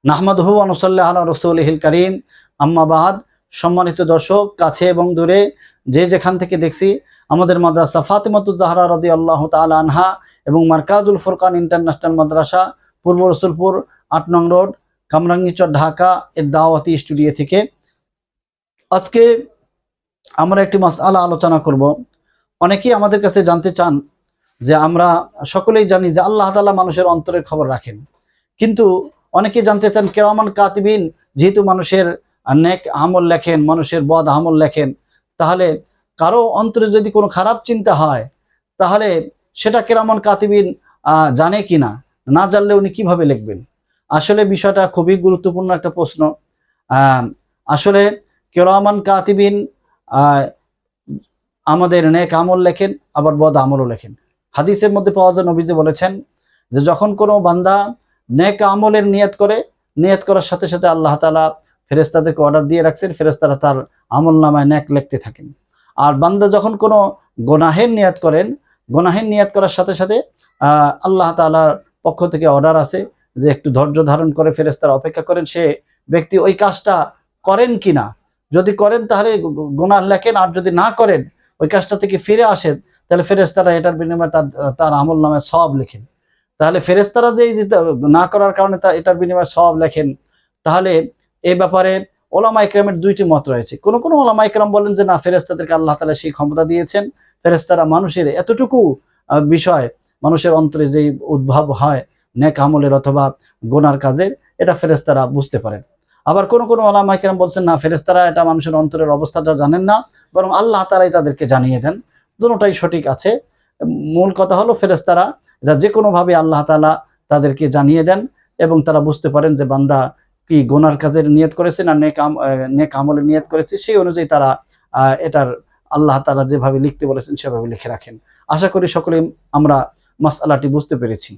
নাহমাদুহু ওয়া নুসাল্লি আলা রাসূলিহিল কারীম, আম্মা বাদ। সম্মানিত দর্শক, কাছে এবং দূরে যে যেখান থেকে দেখছি, আমাদের মাদ্রাসা ফাতেমাতুজ জাহরা রাদিয়াল্লাহু তাআলা আনহা এবং মারকাজুল ফুরকান ইন্টারন্যাশনাল মাদ্রাসা, পূর্ব রসুলপুর ৮ নং রোড, কামরাঙ্গীরচর, ঢাকা এর দাওয়াতি স্টুডিও থেকে আজকে আমরা একটি মাসআলা আলোচনা করব। অনেকেই আমাদের কাছে জানতে চান যে আমরা সকলেই জানি যে আল্লাহ তাআলা মানুষের অন্তরের খবর রাখেন, কিন্তু অনেকে জানতে চান কিরামান কাতিবিন যেহেতু মানুষের নেক আমল লেখেন, মানুষের বদ আমল লেখেন, তাহলে কারো অন্তরে যদি কোনো খারাপ চিন্তা হয় তাহলে সেটা কিরামান কাতিবিন জানে কিনা, না জানলে উনি কিভাবে লিখবেন। আসলে বিষয়টা খুবই গুরুত্বপূর্ণ একটা প্রশ্ন। আসলে কিরামান কাতিবিন আমাদের নেক আমল লেখেন, আবার বদ আমলও লেখেন। হাদিসের মধ্যে পাওয়া যায়, নবীজি বলেছেন যে যখন কোনো বান্দা নেক আমলের নিয়ত করে, নিয়ত করার সাথে সাথে আল্লাহ তাআলা ফেরেশতাদেরকে অর্ডার দিয়ে রাখছেন, ফেরেশতারা তার আমল নামায় নেক লিখতে থাকেন। আর বান্দা যখন কোনো গুনাহের নিয়ত করেন, গুনাহের নিয়ত করার সাথে সাথে আল্লাহ তাআলার পক্ষ থেকে অর্ডার আছে যে একটু ধৈর্য ধারণ করে ফেরেশতারা অপেক্ষা করেন সে ব্যক্তি ওই কাজটা করেন কিনা। যদি করেন তাহলে গুনাহ লেখেন, আর যদি না করেন, ওই কাজটা থেকে ফিরে আসেন, তাহলে ফেরেশতারা এটার বিনিময়ে তার আমল নামায় সওয়াব লেখেন। তাহলে ফেরেশতারা যে না করার কারণে এটার বিনিময়ে সওয়াব লেখেন, তাহলে এই ব্যাপারে ওলামায়ে কেরামের দুইটি মত রয়েছে। কোন কোন ওলামায়ে কেরাম বলেন যে না, ফেরেশতাদেরকে আল্লাহ তাআলা সেই ক্ষমতা দিয়েছেন, ফেরেশতারা মানুষের এতটুকু বিষয়, মানুষের অন্তরে যে উদ্ভব হয় নেক আমলের অথবা গুনার কাজের, এটা ফেরেশতারা বুঝতে পারেন। আবার কোন কোন ওলামায়ে কেরাম বলছেন না, ফেরেশতারা এটা মানুষের অন্তরের অবস্থাটা জানেন না, বরং আল্লাহ তাআলাই তাদেরকে জানিয়ে দেন। দুটোটাই সঠিক আছে। মূল কথা হলো ফেরেশতারা এটা যে কোনোভাবে আল্লাহ তাআলা তাদেরকে জানিয়ে দেন এবং তারা বুঝতে পারেন যে বান্দা কি গুনার কাজের নিয়ত করেছে না নেক আমলের নিয়ত করেছে, সেই অনুযায়ী তারা এটার আল্লাহ তাআলা যেভাবে লিখতে বলেছেন সেভাবে লিখে রাখেন। আশা করি সকলেই আমরা মাসআলাটি বুঝতে পেরেছি।